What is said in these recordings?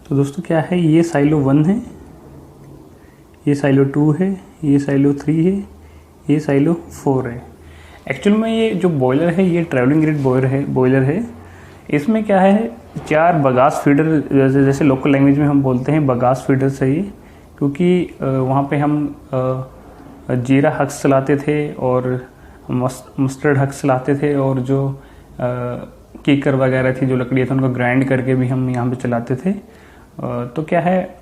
तो दोस्तों क्या है, ये साइलो 1 है, ये साइलो 2 है, ये साइलो 3 है, ये साइलो 4 है। एक्चुअल में ये जो बॉयलर है ये ट्रैवलिंग ग्रिड बॉयलर है। इसमें क्या है, 4 बगास फीडर, जैसे लोकल लैंग्वेज में हम बोलते हैं बगास फीडर से ही, क्योंकि वहाँ पे हम जीरा हक्स चलाते थे और मस्टर्ड हक्स चलाते थे, और जो कीकर वगैरह थी जो लकड़ियाँ थी उनको ग्राइंड करके भी हम यहाँ पे चलाते थे। तो क्या है,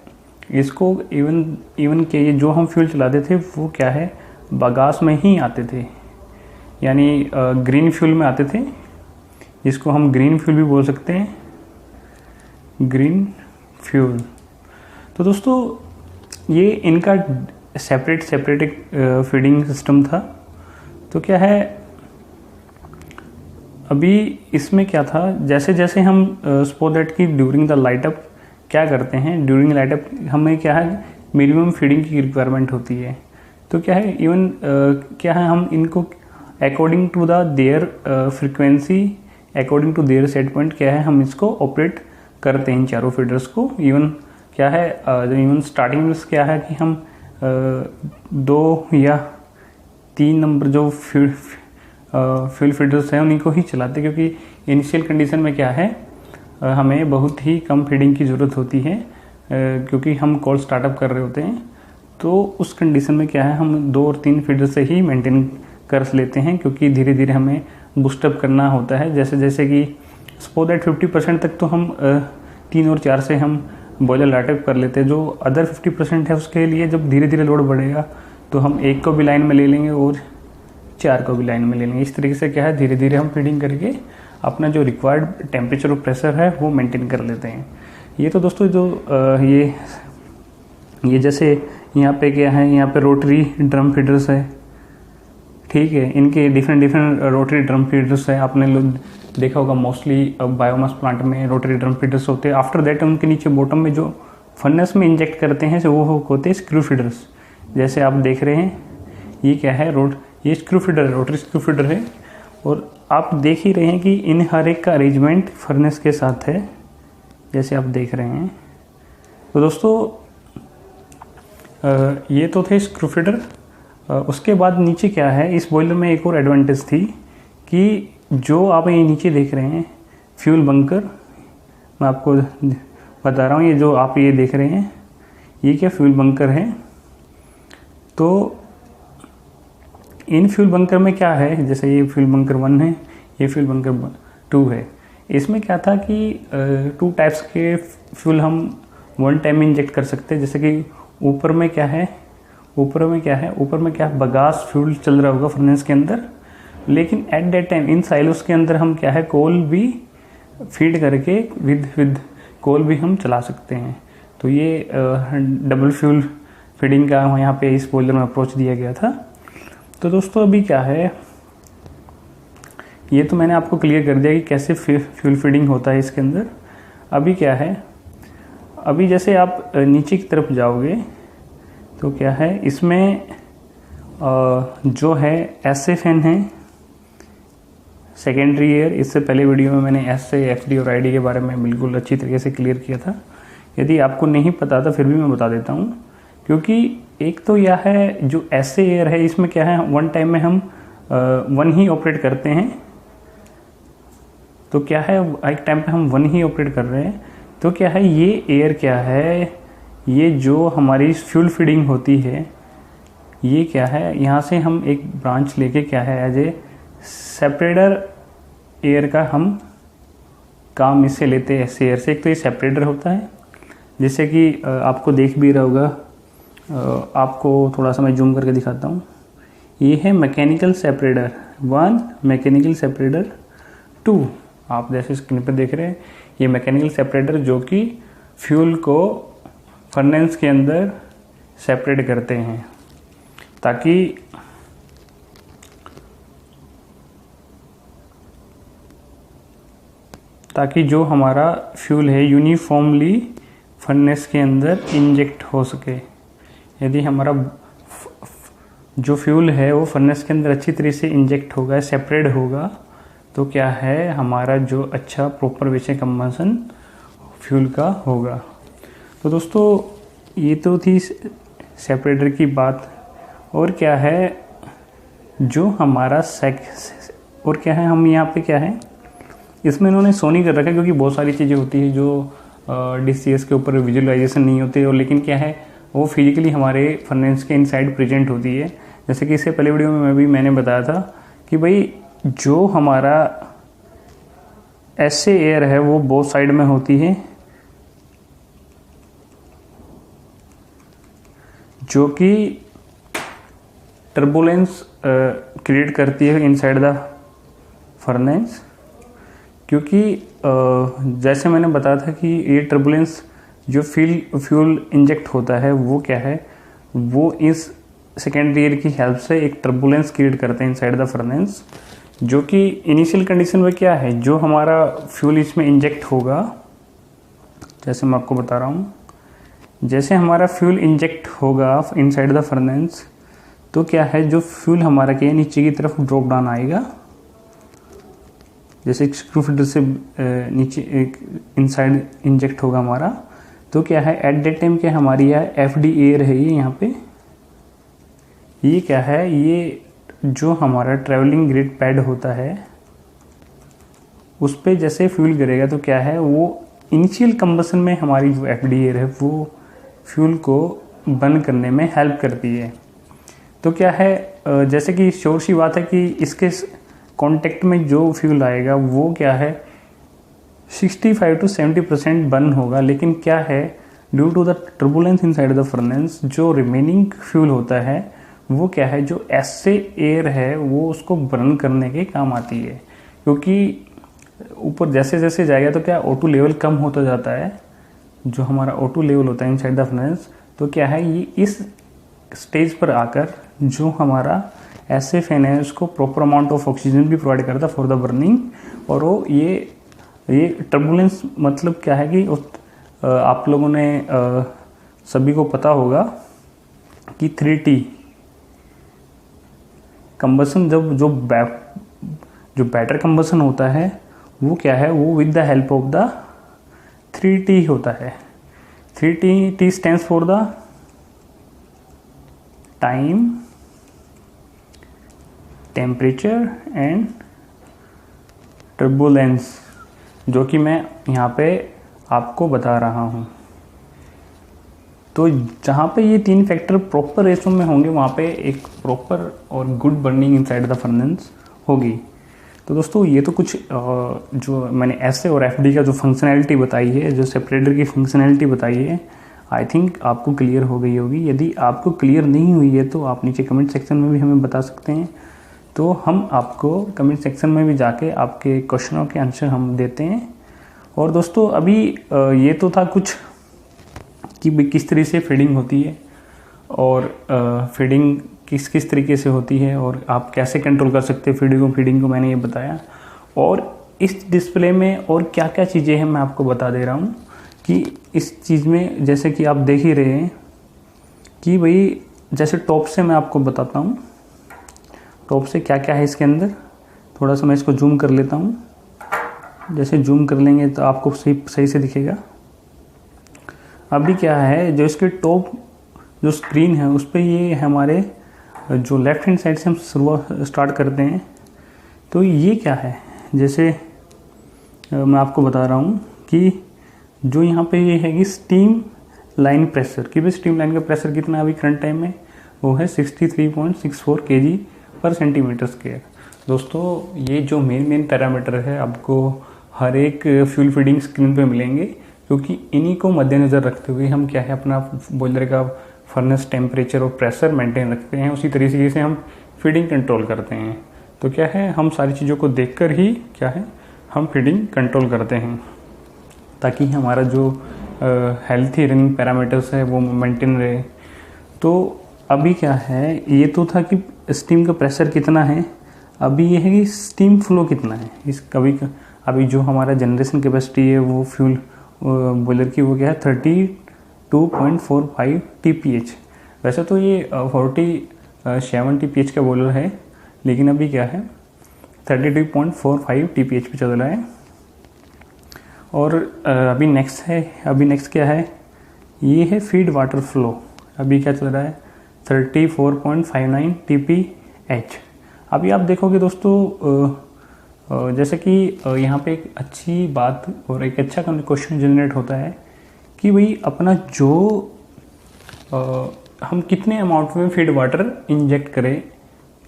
इसको इवन के ये जो हम फ्यूल चलाते थे वो क्या है, बगास में ही आते थे, यानी ग्रीन फ्यूल में आते थे, जिसको हम ग्रीन फ्यूल भी बोल सकते हैं, ग्रीन फ्यूल। तो दोस्तों ये इनका सेपरेट एक फीडिंग सिस्टम था। तो क्या है, अभी इसमें क्या था, जैसे जैसे हम सपोज दैट कि ड्यूरिंग द लाइट अप क्या करते हैं, ड्यूरिंग लाइट अप हमें क्या है, मिनिमम फीडिंग की रिक्वायरमेंट होती है। तो क्या है, इवन क्या है, हम इनको according to the their frequency, according to their set point क्या है, हम इसको ऑपरेट करते हैं इन चारों फीडर्स को। इवन क्या है, इवन स्टार्टिंग में क्या है कि हम 2 या 3 नंबर जो फ्यूल फीडर्स हैं उन्हीं को ही चलाते, क्योंकि इनिशियल कंडीशन में क्या है, हमें बहुत ही कम फीडिंग की ज़रूरत होती है, क्योंकि हम कोल्ड स्टार्टअप कर रहे होते हैं। तो उस कंडीशन में क्या है, हम 2 और 3 फीडर से ही मेंटेन कर लेते हैं, क्योंकि धीरे धीरे हमें बूस्टअप करना होता है। जैसे जैसे कि सपोज दैट 50% तक तो हम 3 और 4 से हम बॉयलर लाइटअप कर लेते हैं। जो अदर 50% है उसके लिए जब धीरे धीरे लोड बढ़ेगा तो हम 1 को भी लाइन में ले लेंगे और 4 को भी लाइन में ले लेंगे। इस तरीके से क्या है, धीरे धीरे हम फीडिंग करके अपना जो रिक्वायर्ड टेम्परेचर और प्रेशर है वो मेंटेन कर लेते हैं। ये तो दोस्तों जो ये जैसे यहाँ पे क्या है, यहाँ पे रोटरी ड्रम फीडर्स है, ठीक है, इनके डिफरेंट रोटरी ड्रम फीडर्स है। आपने लोग देखा होगा मोस्टली बायोमास प्लांट में रोटरी ड्रम फीडर्स होते हैं। आफ्टर दैट उनके नीचे बॉटम में जो फर्नेस में इंजेक्ट करते हैं वो होते हैं स्क्रू फीडर्स। जैसे आप देख रहे हैं ये क्या है, ये स्क्रू फीडर है, रोटरी स्क्रू फीडर है, और आप देख ही रहे हैं कि इन हर एक का अरेंजमेंट फर्नेस के साथ है, जैसे आप देख रहे हैं। तो दोस्तों ये तो थे स्क्रू फीडर। उसके बाद नीचे क्या है, इस बॉयलर में एक और एडवांटेज थी कि जो आप ये नीचे देख रहे हैं फ्यूल बंकर, मैं आपको बता रहा हूँ, ये जो आप ये देख रहे हैं ये क्या फ्यूल बंकर है। तो इन फ्यूल बंकर में क्या है, जैसे ये फ्यूल बंकर 1 है, ये फ्यूल बंकर 2 है। इसमें क्या था कि 2 टाइप्स के फ्यूल हम 1 टाइम में इंजेक्ट कर सकते हैं। जैसे कि ऊपर में क्या है, ऊपर में बगास फ्यूल चल रहा होगा फर्नेस के अंदर, लेकिन at that time in silos के अंदर हम क्या है, कोल भी फीड करके विद कोल भी हम चला सकते हैं। तो ये डबल फ्यूल फीडिंग का यहाँ पे इस बॉयलर में अप्रोच दिया गया था। तो दोस्तों अभी क्या है, ये तो मैंने आपको क्लियर कर दिया कि कैसे फ्यूल फीडिंग होता है इसके अंदर। अभी क्या है, अभी जैसे आप नीचे की तरफ जाओगे तो क्या है, इसमें जो है एसए फैन है, सेकेंडरी एयर। इससे पहले वीडियो में मैंने एसए, एफडी और आईडी के बारे में बिल्कुल अच्छी तरीके से क्लियर किया था। यदि आपको नहीं पता था फिर भी मैं बता देता हूँ, क्योंकि एक तो यह है जो एसए एयर है, इसमें क्या है 1 टाइम में हम 1 ही ऑपरेट करते हैं। तो क्या है, एक टाइम पे हम 1 ही ऑपरेट कर रहे हैं। तो क्या है, ये एयर क्या है, ये जो हमारी फ्यूल फीडिंग होती है ये क्या है, यहाँ से हम एक ब्रांच लेके क्या है, एज ए सेपरेटर एयर का हम काम इससे लेते हैं। एसए एयर से एक तो ये सेपरेटर होता है, जैसे कि आपको देख भी रहा होगा, आपको थोड़ा सा मैं जूम करके दिखाता हूँ। ये है मैकेनिकल सेपरेटर 1, मैकेनिकल सेपरेटर 2। आप जैसे स्क्रीन पर देख रहे हैं ये मैकेनिकल सेपरेटर जो कि फ्यूल को फर्नेस के अंदर सेपरेट करते हैं, ताकि जो हमारा फ्यूल है यूनिफॉर्मली फर्नेस के अंदर इंजेक्ट हो सके। यदि हमारा जो फ्यूल है वो फर्नेस के अंदर अच्छी तरह से इंजेक्ट होगा, सेपरेट होगा, तो क्या है, हमारा जो अच्छा प्रॉपर वेचे कंबंशन फ्यूल का होगा। तो दोस्तों ये तो थी सेपरेटर की बात। और क्या है जो हमारा और क्या है, हम यहाँ पे क्या है इसमें इन्होंने सोनी कर रखा है, क्योंकि बहुत सारी चीज़ें होती है जो DCS के ऊपर विजुअलाइजेशन नहीं होते, और लेकिन क्या है वो फिजिकली हमारे फर्नेस के इनसाइड प्रेजेंट होती है। जैसे कि इससे पहले वीडियो में मैंने बताया था कि भाई जो हमारा ऐसे एयर है वो बोथ साइड में होती है, जो कि टर्बुलेंस क्रिएट करती है इनसाइड द फर्नेस। क्योंकि जैसे मैंने बताया था कि ये टर्बुलेंस जो फ्यूल इंजेक्ट होता है वो क्या है, वो इस सेकेंडरी एयर की हेल्प से एक टर्बुलेंस क्रिएट करते हैं इनसाइड द फर्नेस, जो कि इनिशियल कंडीशन में क्या है, जो हमारा फ्यूल इसमें इंजेक्ट होगा, जैसे मैं आपको बता रहा हूँ, जैसे हमारा फ्यूल इंजेक्ट होगा इनसाइड द फर्नेस, तो क्या है जो फ्यूल हमारा क्या नीचे की तरफ ड्रॉप डाउन आएगा। जैसे एक स्क्रू फीडर से नीचे एक इनसाइड इंजेक्ट होगा हमारा, तो क्या है एट दैट टाइम क्या हमारी यह FD एयर है, ये यहाँ पे ये क्या है, ये जो हमारा ट्रैवलिंग ग्रेड पैड होता है उस पर जैसे फ्यूल गिरेगा तो क्या है वो इनिशियल कंबसन में हमारी जो FD एयर है वो फ्यूल को बर्न करने में हेल्प करती है। तो क्या है जैसे कि श्योर सी बात है कि इसके कांटेक्ट में जो फ्यूल आएगा वो क्या है 65 to 70% बर्न होगा, लेकिन क्या है due to the turbulence inside the furnace जो रिमेनिंग फ्यूल होता है वो क्या है जो ऐसे एयर है वो उसको बर्न करने के काम आती है। क्योंकि ऊपर जैसे जैसे जाएगा तो क्या O2 लेवल कम होता जाता है, जो हमारा O2 लेवल होता है इनसाइड द फर्नेस, तो क्या है ये इस स्टेज पर आकर जो हमारा ऐसे फैन है उसको प्रॉपर अमाउंट ऑफ ऑक्सीजन भी प्रोवाइड करता है फॉर द बर्निंग। और वो ये टर्बुलेंस मतलब क्या है कि आप लोगों ने सभी को पता होगा कि 3T कंबसन, जब जो बैटर कंबसन होता है वो क्या है वो with the help of the 3T होता है। 3T stands for the time, temperature and turbulence, जो कि मैं यहाँ पे आपको बता रहा हूँ। तो जहाँ पे ये तीन फैक्टर प्रॉपर रेशो में होंगे वहाँ पे एक प्रॉपर और good burning inside the furnace होगी। तो दोस्तों ये तो कुछ जो मैंने ऐसे और FD का जो फंक्शनैलिटी बताई है, जो सेपरेटर की फंक्शनैलिटी बताई है, आई थिंक आपको क्लियर हो गई होगी। यदि आपको क्लियर नहीं हुई है तो आप नीचे कमेंट सेक्शन में भी हमें बता सकते हैं, तो हम आपको कमेंट सेक्शन में भी जाके आपके क्वेश्चनों के आंसर हम देते हैं। और दोस्तों अभी ये तो था कुछ कि किस तरह से फीडिंग होती है और फीडिंग किस तरीके से होती है और आप कैसे कंट्रोल कर सकते हैं फीडिंग को मैंने ये बताया। और इस डिस्प्ले में और क्या क्या चीज़ें हैं मैं आपको बता दे रहा हूँ कि इस चीज़ में जैसे कि आप देख ही रहे हैं कि भाई जैसे टॉप से मैं आपको बताता हूँ टॉप से क्या क्या है इसके अंदर। थोड़ा सा मैं इसको जूम कर लेता हूँ, जैसे जूम कर लेंगे तो आपको सही से दिखेगा। अभी क्या है जो इसके टॉप जो स्क्रीन है उस पर ये हमारे जो लेफ्ट हैंड साइड से हम स्टार्ट करते हैं तो ये क्या है, जैसे मैं आपको बता रहा हूँ कि जो यहाँ पे ये है कि स्टीम लाइन प्रेशर, कि भाई स्टीम लाइन का प्रेशर कितना अभी करंट टाइम में वो है 63.64 kg पर सेंटीमीटर स्क्वायर। दोस्तों ये जो मेन पैरामीटर है आपको हर एक फ्यूल फीडिंग स्क्रीन पे मिलेंगे, क्योंकि इन्हीं को मद्देनज़र रखते हुए हम क्या है अपना बॉयलर का फर्नेस टेम्परेचर और प्रेशर मेंटेन रखते हैं, उसी तरीके से हम फीडिंग कंट्रोल करते हैं। तो क्या है हम सारी चीज़ों को देखकर ही क्या है हम फीडिंग कंट्रोल करते हैं, ताकि हमारा जो हेल्थी रनिंग पैरामीटर्स है वो मेंटेन रहे। तो अभी क्या है ये तो था कि स्टीम का प्रेशर कितना है, अभी ये है कि स्टीम फ्लो कितना है। अभी जो हमारा जनरेशन कैपेसिटी है वो फ्यूल बॉयलर की वो क्या है 32.45 TPH। वैसे तो ये 47 TPH का बॉयलर है, लेकिन अभी क्या है 32.45 TPH पे चल रहा है। और अभी नेक्स्ट क्या है, ये है फीड वाटर फ्लो, अभी क्या चल रहा है 34.59 TPH। अभी आप देखोगे दोस्तों जैसे कि यहाँ पे एक अच्छी बात और एक अच्छा क्वेश्चन जनरेट होता है कि भाई अपना जो हम कितने अमाउंट में फीड वाटर इंजेक्ट करें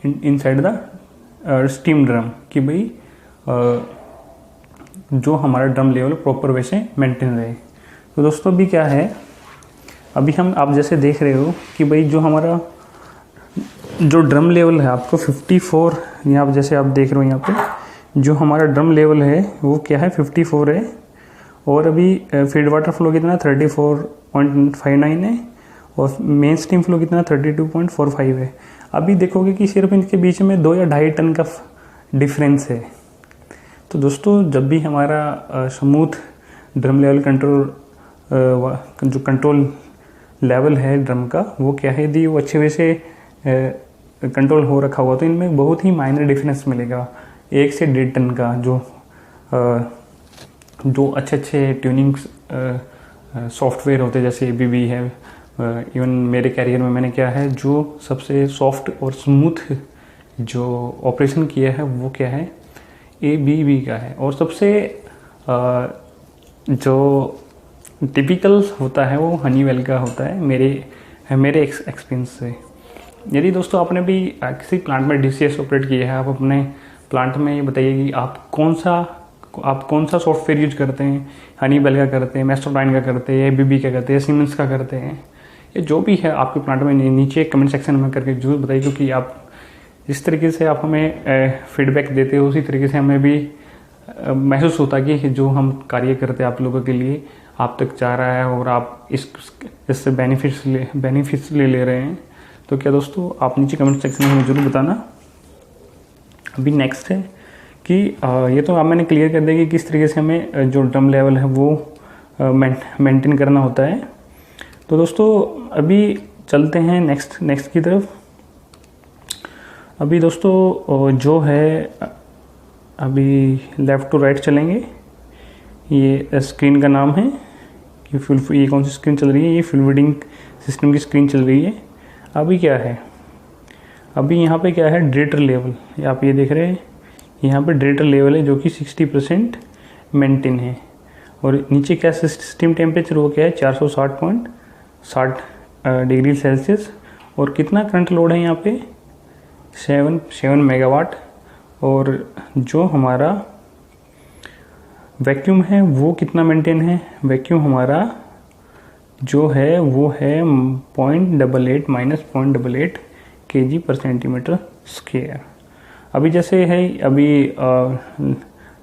इनसाइड द स्टीम ड्रम, कि भाई जो हमारा ड्रम लेवल प्रॉपर वे से मेंटेन रहे। तो दोस्तों अभी क्या है, अभी आप जैसे देख रहे हो कि भाई जो हमारा जो ड्रम लेवल है आपको 54, यहाँ जैसे आप देख रहे हो यहाँ पे जो हमारा ड्रम लेवल है वो क्या है 54 है, और अभी फीड वाटर फ्लो कितना 34.59 है, और मेन स्टीम फ्लो कितना 32.45 है। अभी देखोगे कि सिर्फ इनके बीच में 2 या 2.5 टन का डिफरेंस है। तो दोस्तों जब भी हमारा स्मूथ ड्रम लेवल कंट्रोल जो कंट्रोल लेवल है ड्रम का वो क्या है, यदि वो अच्छे वे से कंट्रोल हो रखा हुआ तो इनमें बहुत ही माइनर डिफरेंस मिलेगा 1 से 1.5 टन का। जो अच्छे ट्यूनिंग सॉफ्टवेयर होते हैं जैसे ABB है, इवन मेरे कैरियर में मैंने क्या है जो सबसे सॉफ्ट और स्मूथ जो ऑपरेशन किया है वो क्या है ABB का है, और सबसे जो टिपिकल होता है वो हनीवेल का होता है मेरे एक्सपीरियंस से। यदि दोस्तों आपने भी किसी प्लांट में DCS ऑपरेट किया है, आप अपने प्लांट में ये बताइए कि आप कौन सा सॉफ्टवेयर यूज करते हैं, हनीवेल का करते हैं, मेस्टरडाइन का करते हैं, ABB का करते हैं, सीमेंस का करते हैं, ये जो भी है आपके प्लांट में नीचे कमेंट सेक्शन में करके जरूर बताइए, क्योंकि आप जिस तरीके से आप हमें फीडबैक देते हो उसी तरीके से हमें भी महसूस होता है कि जो हम कार्य करते हैं आप लोगों के लिए आप तक जा रहा है और आप इससे बेनिफिट्स ले रहे हैं। तो क्या दोस्तों आप नीचे कमेंट सेक्शन में जरूर बताना। अभी नेक्स्ट है कि ये तो आप मैंने क्लियर कर दिया कि किस तरीके से हमें जो ड्रम लेवल है वो मेंटेन करना होता है। तो दोस्तों अभी चलते हैं नेक्स्ट की तरफ। अभी दोस्तों जो है अभी लेफ़्ट टू राइट चलेंगे। ये स्क्रीन का नाम है कि ये कौन सी स्क्रीन चल रही है, ये फ्यूल फीडिंग सिस्टम की स्क्रीन चल रही है। अभी क्या है, अभी यहाँ पे क्या है ड्रेटर लेवल, आप ये देख रहे हैं यहाँ पे ड्रेटर लेवल है जो कि 60% मेंटेन है, और नीचे क्या सिस्टम टेम्परेचर वो क्या है 460.60 डिग्री सेल्सियस, और कितना करंट लोड है यहाँ पे 7 मेगावाट, और जो हमारा वैक्यूम है वो कितना मेंटेन है, वैक्यूम हमारा जो है वो है 0.88 kg पर सेंटीमीटर स्क्वायर। अभी जैसे है अभी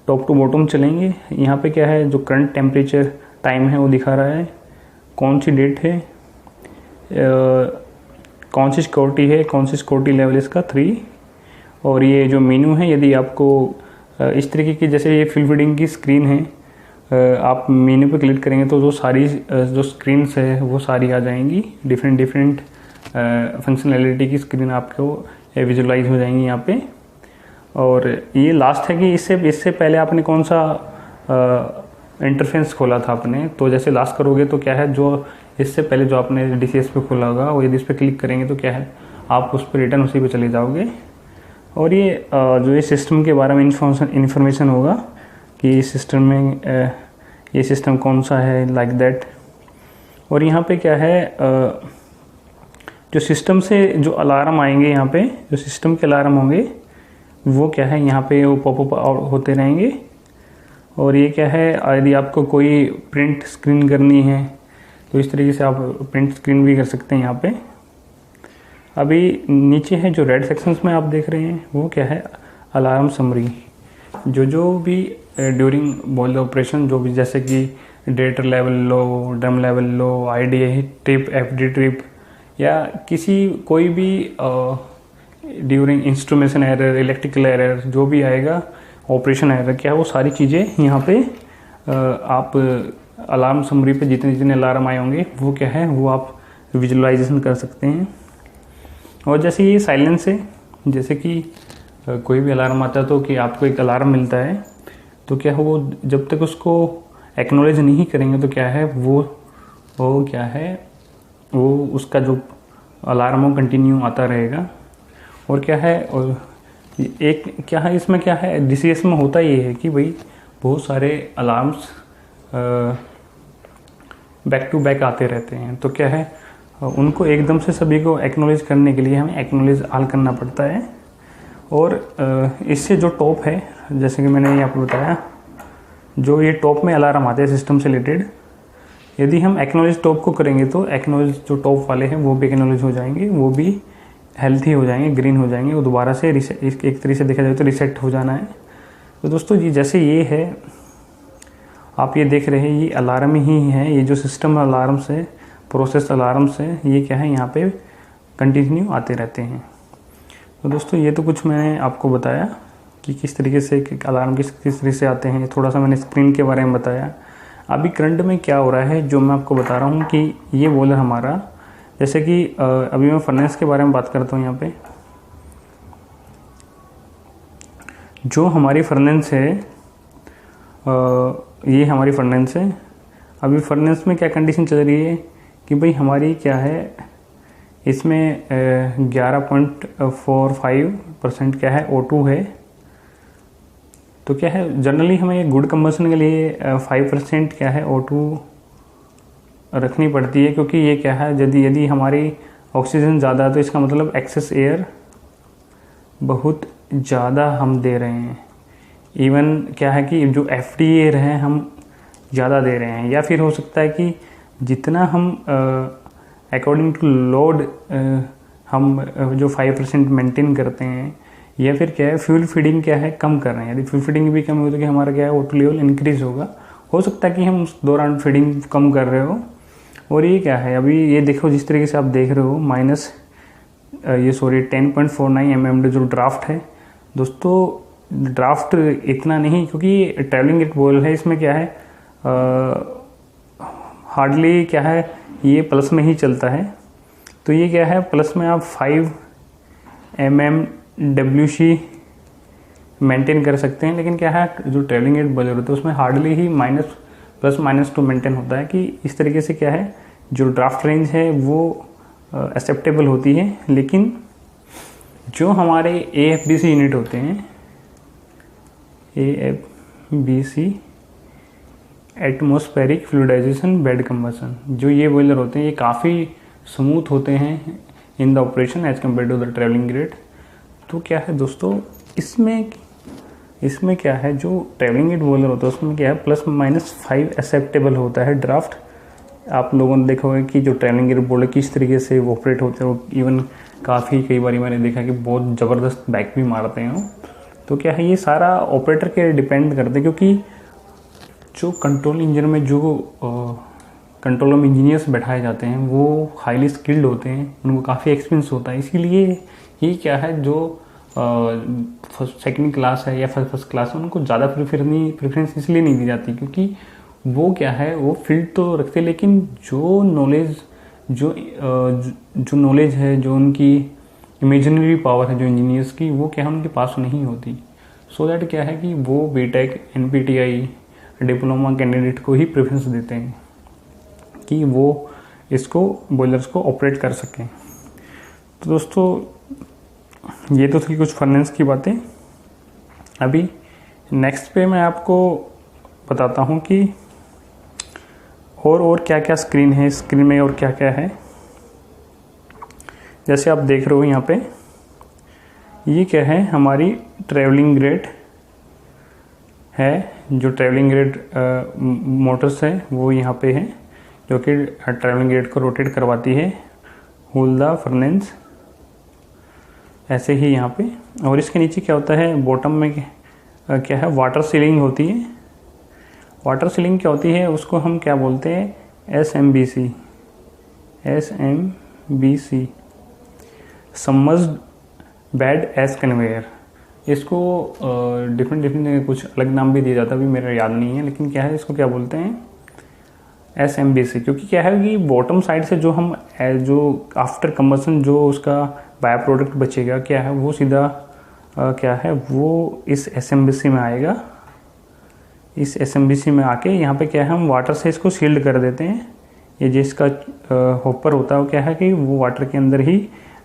टॉप टू बॉटम चलेंगे। यहाँ पे क्या है जो करंट टेम्परेचर टाइम है वो दिखा रहा है, कौन सी डेट है, कौन सी सिक्योरिटी लेवल इसका 3, और ये जो मेन्यू है यदि आपको इस तरीके की जैसे ये फ्यूल फीडिंग की स्क्रीन है आप मेन्यू पे क्लिक करेंगे तो जो सारी जो स्क्रीन्स है वो सारी आ जाएंगी, डिफरेंट फंक्शनैलिटी की स्क्रीन आपको विजुलाइज हो जाएंगी यहाँ पे। और ये लास्ट है कि इससे पहले आपने कौन सा इंटरफेस खोला था आपने, तो जैसे लास्ट करोगे तो क्या है जो इससे पहले जो आपने DCS पे खोला होगा वो यदि इस पर क्लिक करेंगे तो क्या है आप उस पर रिटर्न उसी पे चले जाओगे, और ये जो ये सिस्टम के बारे में इन्फॉर्मेशन होगा कि सिस्टम में ये सिस्टम कौन सा है लाइक दैट। और यहाँ पे क्या है जो सिस्टम से जो अलार्म आएंगे, यहाँ पे जो सिस्टम के अलार्म होंगे वो क्या है यहाँ पे वो पॉपअप होते रहेंगे। और ये क्या है यदि आपको कोई प्रिंट स्क्रीन करनी है तो इस तरीके से आप प्रिंट स्क्रीन भी कर सकते हैं यहाँ पे। अभी नीचे है जो रेड सेक्शंस में आप देख रहे हैं वो क्या है अलार्म समरी, जो भी ड्यूरिंग बॉयलर ऑपरेशन जो भी जैसे कि ड्रेटर level low, drum level low, IDA trip, FD trip, या कोई भी during instrumentation error, electrical error जो भी आएगा, ऑपरेशन एरर, क्या वो सारी चीज़ें यहाँ पे आप अलार्म समरी पे जितने अलार्म आए होंगे वो क्या है वो आप विजुअलाइजेशन कर सकते हैं। और जैसे ये साइलेंस है, जैसे कि कोई भी अलार्म आता है तो कि आपको एक अलार्म मिलता है तो क्या है वो जब तक उसको एक्नॉलेज नहीं करेंगे तो क्या है वो वो क्या है, वो उसका जो अलार्म वो कंटिन्यू आता रहेगा। और क्या है, और एक क्या है इसमें, क्या है DCS में होता ये है कि भाई बहुत सारे अलार्म्स बैक टू बैक आते रहते हैं। तो क्या है, उनको एकदम से सभी को एक्नॉलेज करने के लिए हमें एक्नॉलेज ऑल करना पड़ता है। और इससे जो टॉप है, जैसे कि मैंने ये आपको बताया, जो ये टॉप में अलार्म आते हैं सिस्टम से रिलेटेड, यदि हम एक्नॉलेज टॉप को करेंगे तो एक्नॉलेज जो टॉप वाले हैं वो भी एक्नॉलेज हो जाएंगे, वो भी हेल्थी हो जाएंगे, ग्रीन हो जाएंगे, वो दोबारा से एक तरीके से देखा जाए तो रिसेट हो जाना है। तो दोस्तों ये जैसे ये है, आप ये देख रहे हैं, ये अलार्म ही है, ये जो सिस्टम अलार्म से प्रोसेस अलार्म से ये क्या है यहाँ पे कंटिन्यू आते रहते हैं। तो दोस्तों ये तो कुछ मैंने आपको बताया कि किस तरीके से अलार्म किस तरीके से आते हैं। थोड़ा सा मैंने स्क्रीन के बारे में बताया। अभी करंट में क्या हो रहा है जो मैं आपको बता रहा हूँ कि ये बॉयलर हमारा, जैसे कि अभी मैं फर्नेस के बारे में बात करता हूँ। यहाँ पे जो हमारी फर्नेस है, ये हमारी फर्नेस है। अभी फर्नेस में क्या कंडीशन चल रही है कि भाई हमारी क्या है, इसमें 11.45% क्या है O2 है। तो क्या है, जनरली हमें गुड कंबसन के लिए 5% क्या है O2 रखनी पड़ती है, क्योंकि ये क्या है, यदि हमारी ऑक्सीजन ज़्यादा है तो इसका मतलब एक्सेस एयर बहुत ज़्यादा हम दे रहे हैं। इवन क्या है कि जो FD एयर है हम ज़्यादा दे रहे हैं, या फिर हो सकता है कि जितना हम अकॉर्डिंग टू लोड हम जो 5% मेंटेन करते हैं, या फिर क्या है फ्यूल फीडिंग क्या है कम कर रहे हैं। यदि फ्यूल फीडिंग भी कम हो तो कि हमारा क्या है O2 लेवल इंक्रीज होगा। हो सकता है कि हम उस दौरान फीडिंग कम कर रहे हो। और ये क्या है, अभी ये देखो जिस तरीके से आप देख रहे हो 10.49 mm जो ड्राफ्ट है। दोस्तों ड्राफ्ट इतना नहीं, क्योंकि ट्रैवलिंग रेट बॉयल है, इसमें क्या है हार्डली क्या है ये प्लस में ही चलता है। तो ये क्या है, प्लस में आप 5 mmWc मेंटेन कर सकते हैं। लेकिन क्या है, जो ट्रैवलिंग रेट बॉयलर होता है उसमें हार्डली ही +-2 मेंटेन होता है। कि इस तरीके से क्या है, जो ड्राफ्ट रेंज है वो एक्सेप्टेबल होती है। लेकिन जो हमारे AFBC यूनिट होते हैं, AFBC एटमॉस्फेरिक फ्लूइडाइजेशन बेड कंबसन, जो ये बॉयलर होते हैं ये काफ़ी स्मूथ होते हैं in the operation as compare to the travelling rate. तो क्या है दोस्तों, इसमें क्या है, जो ट्रैवलिंग रेट बॉयलर होता है उसमें क्या है +-5 एक्सेप्टेबल होता है ड्राफ्ट। आप लोगों ने देखा होगा कि जो ट्रैवलिंग रेट बॉयलर किस तरीके से वो ऑपरेट होते हैं, इवन कई बार मैंने देखा कि बहुत ज़बरदस्त बैक भी मारते हैं। तो क्या है, ये सारा ऑपरेटर के डिपेंड करते हैं, क्योंकि जो कंट्रोल इंजन में जो कंट्रोल रूम इंजीनियर्स बैठाए जाते हैं वो हाईली स्किल्ड होते हैं, उनको काफ़ी एक्सपीरियंस होता है। इसीलिए ये क्या है, जो सेकंड क्लास है या फर्स्ट क्लास है उनको ज़्यादा प्रेफरेंस इसलिए नहीं दी जाती, क्योंकि वो क्या है, वो फील्ड तो रखते, लेकिन जो नॉलेज है, जो उनकी इमेजिनरी पावर है जो इंजीनियर्स की, वो क्या है उनके पास नहीं होती। सो दैट क्या है कि वो BTech NPTI डिप्लोमा कैंडिडेट को ही प्रेफरेंस देते हैं कि वो इसको बॉयलर्स को ऑपरेट कर सकें। तो दोस्तों ये तो थी कुछ फर्नेस की बातें। अभी नेक्स्ट पे मैं आपको बताता हूँ कि और क्या क्या स्क्रीन है, स्क्रीन में और क्या क्या है। जैसे आप देख रहे हो यहाँ पे, ये क्या है, हमारी ट्रैवलिंग रेट है। जो ट्रैवलिंग रेट मोटर्स है वो यहाँ पे है, जो कि ट्रैवलिंग रेट को रोटेट करवाती है होल द फर्नेस, ऐसे ही यहाँ पे। और इसके नीचे क्या होता है, बॉटम में क्या है, वाटर सीलिंग होती है। वाटर सीलिंग क्या होती है, उसको हम क्या बोलते हैं, SMBC submerged bed as conveyor. इसको डिफरेंट कुछ अलग नाम भी दिया जाता है, अभी मेरा याद नहीं है, लेकिन क्या है इसको क्या बोलते हैं, SMBC। क्योंकि क्या है कि बॉटम साइड से जो आफ्टर कंबसन जो उसका बाय प्रोडक्ट बचेगा, क्या है वो सीधा क्या है वो इस SMBC में आएगा। इस SMBC में आके यहाँ पे क्या है, हम वाटर से इसको सील्ड कर देते हैं ये जिसका हॉपर होता है वो क्या है कि वो वाटर के अंदर ही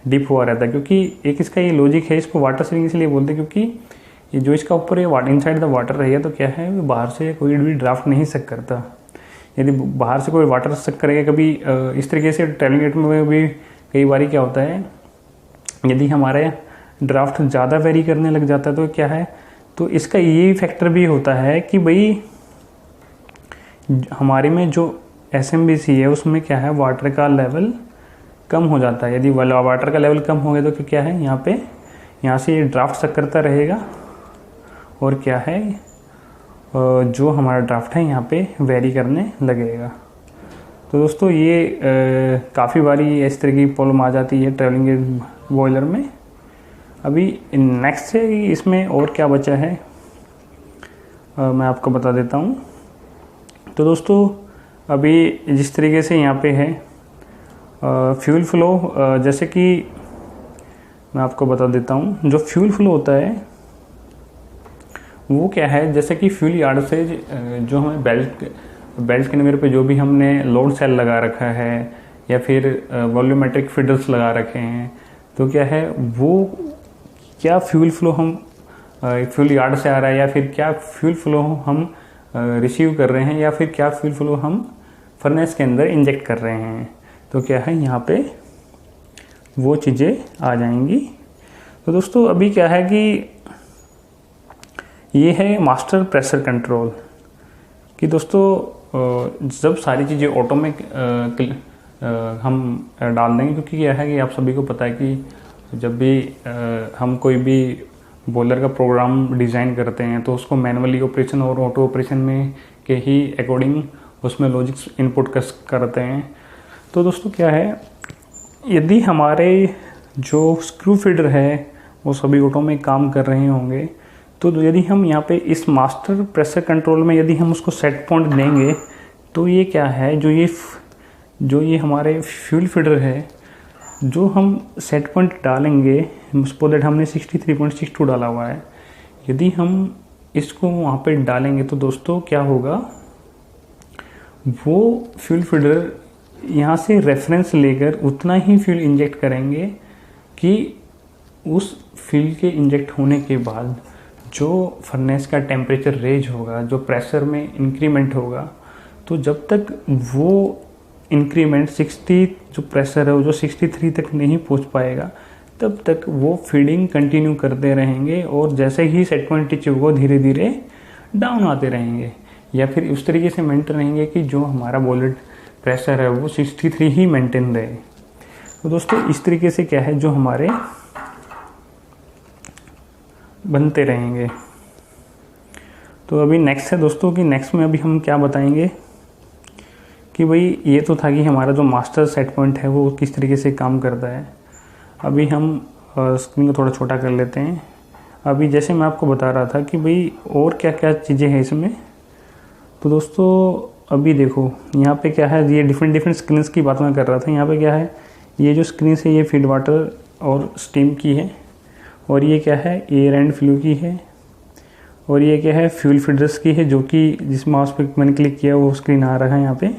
डिप हुआ रहता है, क्योंकि एक इसका ये लॉजिक है, इसको वाटर सीलिंग इसलिए बोलते हैं क्योंकि ये जो इसका ऊपर ये इनसाइड द वाटर रहेगा तो क्या है बाहर से कोई भी ड्राफ्ट नहीं सक करता। यदि बाहर से कोई वाटर सक करेगा कभी इस तरीके से ट्रैवलिंग रेट में भी कई बार क्या होता है, यदि हमारे ड्राफ्ट ज़्यादा वेरी करने लग जाता है तो क्या है, तो इसका ये फैक्टर भी होता है कि भाई हमारे में जो SMBC है उसमें क्या है वाटर का लेवल कम हो जाता है। यदि वाटर का लेवल कम हो गया तो क्या है यहाँ से ये ड्राफ्ट सक करता रहेगा और क्या है जो हमारा ड्राफ्ट है यहाँ पे वेरी करने लगेगा। तो दोस्तों ये काफ़ी बारी इस तरह की प्रॉब्लम आ जाती है ट्रैवलिंग बॉयलर में। अभी नेक्स्ट है इसमें और क्या बचा है मैं आपको बता देता हूँ। तो दोस्तों अभी जिस तरीके से यहाँ पे है फ्यूल फ्लो, जैसे कि मैं आपको बता देता हूँ, जो फ्यूल फ्लो होता है वो क्या है, जैसे कि फ्यूल यार्ड से जो हमें बेल्ट कन्वेयर पे जो भी हमने लोड सेल लगा रखा है या फिर वॉल्यूमेट्रिक फीडर्स लगा रखे हैं, तो क्या है वो क्या फ्यूल फ्लो हम फ्यूल यार्ड से आ रहा है या फिर क्या फ्यूल फ्लो हम रिसीव कर रहे हैं या फिर क्या फ्यूल फ्लो हम फर्नेस के अंदर इंजेक्ट कर रहे हैं, तो क्या है यहाँ पे वो चीज़ें आ जाएंगी। तो दोस्तों अभी क्या है कि ये है मास्टर प्रेशर कंट्रोल कि दोस्तों जब सारी चीज़ें ऑटो में हम डाल देंगे, क्योंकि क्या है कि आप सभी को पता है कि जब भी हम कोई भी बॉयलर का प्रोग्राम डिज़ाइन करते हैं तो उसको मैनुअली ऑपरेशन और ऑटो ऑपरेशन में के ही अकॉर्डिंग उसमें लॉजिक्स इनपुट करते हैं। तो दोस्तों क्या है, यदि हमारे जो स्क्रू फीडर है वो सभी ऑटो में काम कर रहे होंगे, तो यदि हम यहाँ पे इस मास्टर प्रेशर कंट्रोल में यदि हम उसको सेट पॉइंट देंगे तो ये क्या है, जो ये हमारे फ्यूल फीडर है जो हम सेट पॉइंट डालेंगे, सपोज दैट हमने 63.62 डाला हुआ है, यदि हम इसको वहाँ पे डालेंगे तो दोस्तों क्या होगा, वो फ्यूल फीडर यहाँ से रेफरेंस लेकर उतना ही फ्यूल इंजेक्ट करेंगे कि उस फ्यूल के इंजेक्ट होने के बाद जो फर्नेस का टेम्परेचर रेज होगा, जो प्रेशर में इंक्रीमेंट होगा, तो जब तक वो इंक्रीमेंट 60 जो प्रेशर है वो जो 63 तक नहीं पहुंच पाएगा तब तक वो फीडिंग कंटिन्यू करते रहेंगे और जैसे ही सेट पॉइंट टीच होगा धीरे धीरे डाउन आते रहेंगे या फिर उस तरीके से मेंटेन रहेंगे कि जो हमारा बॉयलर प्रेशर है वो 63 ही मेंटेन रहे। तो दोस्तों इस तरीके से क्या है जो हमारे बनते रहेंगे। तो अभी नेक्स्ट है दोस्तों कि नेक्स्ट में अभी हम क्या बताएंगे कि भाई ये तो था कि हमारा जो मास्टर सेट पॉइंट है वो किस तरीके से काम करता है। अभी हम स्क्रीन को थोड़ा छोटा कर लेते हैं। अभी जैसे मैं आपको बता रहा था कि भाई और क्या क्या चीज़ें हैं इसमें। तो दोस्तों अभी देखो यहाँ पे क्या है, ये डिफरेंट स्क्रीन की बात मैं कर रहा था। यहाँ पे क्या है, ये जो स्क्रीन है ये फीड वाटर और स्टीम की है और ये क्या है एयर एंड फ्लू की है और ये क्या है फ्यूल फीडर्स की है, जो कि जिस माउस पे मैंने क्लिक किया वो स्क्रीन आ रहा है यहाँ पे।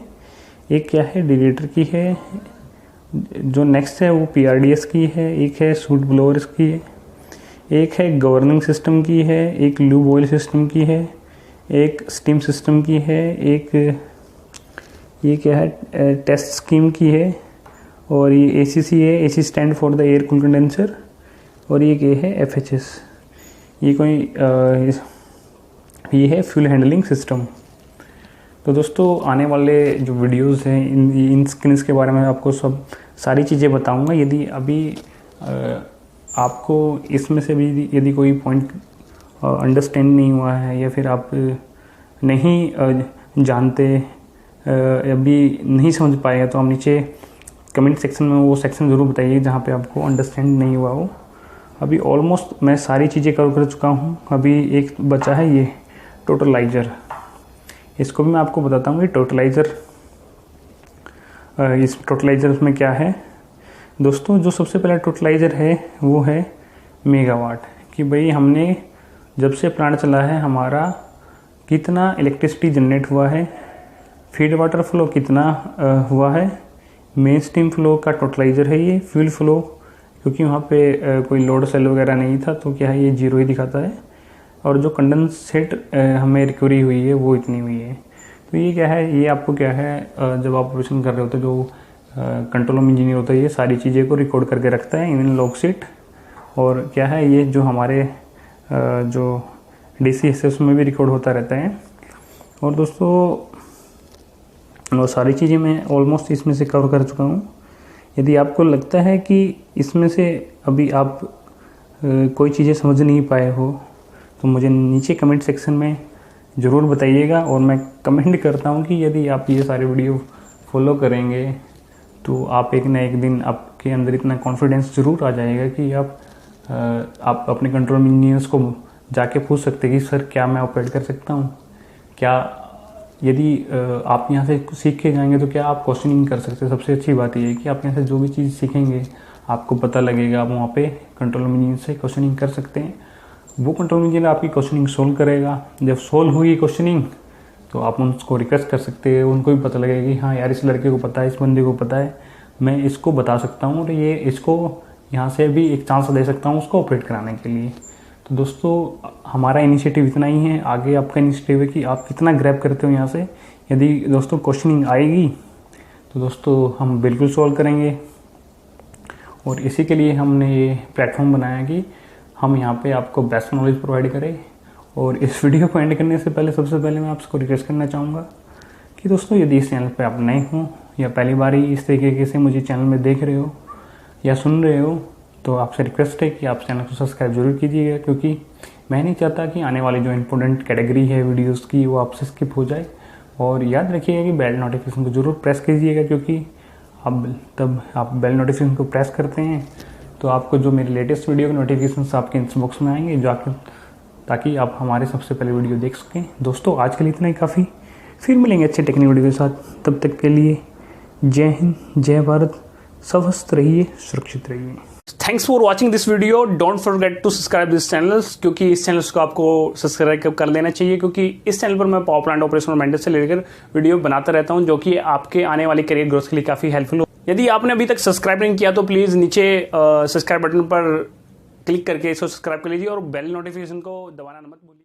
एक क्या है डिलेटर की है, जो नेक्स्ट है वो PRDS की है, एक है सूट ब्लोअर्स की है, एक है गवर्निंग सिस्टम की है, एक लूब ऑयल सिस्टम की है, एक स्टीम सिस्टम की है, एक ये क्या है टेस्ट स्कीम की है और ये ACC है, AC stand for the air cool condenser और ये क्या है FHS। ये कोई ये है फ्यूल हैंडलिंग सिस्टम। तो दोस्तों आने वाले जो वीडियोस हैं इन स्क्रीन्स के बारे में आपको सब सारी चीज़ें बताऊंगा। यदि अभी आपको इसमें से भी यदि कोई पॉइंट अंडरस्टैंड नहीं हुआ है या फिर आप नहीं जानते अभी नहीं समझ पाए तो आप नीचे कमेंट सेक्शन में वो सेक्शन ज़रूर बताइए जहाँ पे आपको अंडरस्टैंड नहीं हुआ हो। अभी ऑलमोस्ट मैं सारी चीज़ें कवर कर चुका हूँ। अभी एक बचा है ये टोटलाइज़र, इसको भी मैं आपको बताता हूँ कि टोटलाइज़र इस टोटलाइज़र में क्या है। दोस्तों जो सबसे पहला टोटलाइज़र है वो है मेगावाट, कि भाई हमने जब से प्लांट चला है हमारा कितना इलेक्ट्रिसिटी जनरेट हुआ है फीड वाटर फ्लो कितना हुआ है, मेन स्ट्रीम फ्लो का टोटलाइजर है ये, फ्यूल फ्लो क्योंकि वहाँ पे कोई लोड सेल वगैरह नहीं था तो क्या है ये 0 ही दिखाता है, और जो कंडेंसेट हमें रिकवरी हुई है वो इतनी हुई है। तो ये क्या है, ये आपको क्या है जब आप ऑपरेशन कर रहे होते जो कंट्रोल रूम इंजीनियर होता है ये सारी चीज़ें को रिकॉर्ड करके रखता है इन लॉग शीट। और क्या है ये जो हमारे जो DCS है उसमें भी रिकॉर्ड होता रहता है। और दोस्तों वो सारी चीज़ें मैं ऑलमोस्ट इसमें से कवर कर चुका हूँ। यदि आपको लगता है कि इसमें से अभी आप कोई चीज़ें समझ नहीं पाए हो तो मुझे नीचे कमेंट सेक्शन में ज़रूर बताइएगा, और मैं कमेंट करता हूँ कि यदि आप ये सारे वीडियो फॉलो करेंगे तो आप एक ना एक दिन आपके अंदर इतना कॉन्फिडेंस ज़रूर आ जाएगा कि आप अपने कंट्रोल इंजीनियर्स को जाके पूछ सकते हैं कि सर क्या मैं ऑपरेट कर सकता हूँ, क्या यदि आप यहाँ से सीख के जाएंगे तो क्या आप क्वेश्चनिंग कर सकते हैं। सबसे अच्छी बात यह है कि आप यहाँ से जो भी चीज़ सीखेंगे आपको पता लगेगा, आप वहाँ पे कंट्रोल इंजीनियर से क्वेश्चनिंग कर सकते हैं। वो कंट्रोल इंजीनियर आपकी क्वेश्चनिंग सोल्व करेगा। जब सोल्व हुई क्वेश्चनिंग तो आप उनको रिक्वेस्ट कर सकते हैं, उनको भी पता लगेगा कि हाँ यार इस लड़के को पता है, इस बंदे को पता है, मैं इसको बता सकता हूँ और ये इसको यहाँ से भी एक चांस दे सकता हूँ उसको ऑपरेट कराने के लिए। तो दोस्तों हमारा इनिशिएटिव इतना ही है, आगे आपका इनिशिएटिव है कि आप कितना ग्रैब करते हो यहाँ से। यदि दोस्तों क्वेश्चनिंग आएगी तो दोस्तों हम बिल्कुल सॉल्व करेंगे, और इसी के लिए हमने ये प्लेटफॉर्म बनाया कि हम यहाँ पे आपको बेस्ट नॉलेज प्रोवाइड करें। और इस वीडियो को एंड करने से पहले सबसे पहले मैं आपको रिक्वेस्ट करना चाहूँगा कि दोस्तों यदि इस चैनल पे आप नए हो या पहली बार ही इस तरीके से मुझे चैनल में देख रहे हो या सुन रहे हो तो आपसे रिक्वेस्ट है कि आप चैनल को सब्सक्राइब जरूर कीजिएगा, क्योंकि मैं नहीं चाहता कि आने वाली जो इंपॉर्टेंट कैटेगरी है वीडियोस की वो आपसे स्किप हो जाए। और याद रखिएगा कि बेल नोटिफिकेशन को जरूर प्रेस कीजिएगा, क्योंकि तब आप बेल नोटिफिकेशन को प्रेस करते हैं तो आपको जो मेरे लेटेस्ट वीडियो के नोटिफिकेशन आपके इनबॉक्स में आएंगे जाकर, ताकि आप हमारे सबसे पहले वीडियो देख सकें। दोस्तों आज के लिए इतना ही काफ़ी, फिर मिलेंगे अच्छे टेक्निक वीडियो के साथ। तब तक के लिए जय हिंद, जय भारत, स्वस्थ रहिए, सुरक्षित रहिए। Thanks for watching this video. Don't forget to subscribe this channel, क्योंकि इस चैनल को आपको सब्सक्राइब कर लेना चाहिए, क्योंकि इस चैनल पर मैं पावर प्लांट ऑपरेशन और मेंटेनेंस से लेकर वीडियो बनाता रहता हूं जो कि आपके आने वाली करियर ग्रोथ के लिए काफ़ी हेल्पफुल हो। यदि आपने अभी तक सब्सक्राइब नहीं किया तो प्लीज़ नीचे सब्सक्राइब बटन पर क्लिक करके इसको सब्सक्राइब कर लीजिए और बेल नोटिफिकेशन को दबाना मत भूलिए।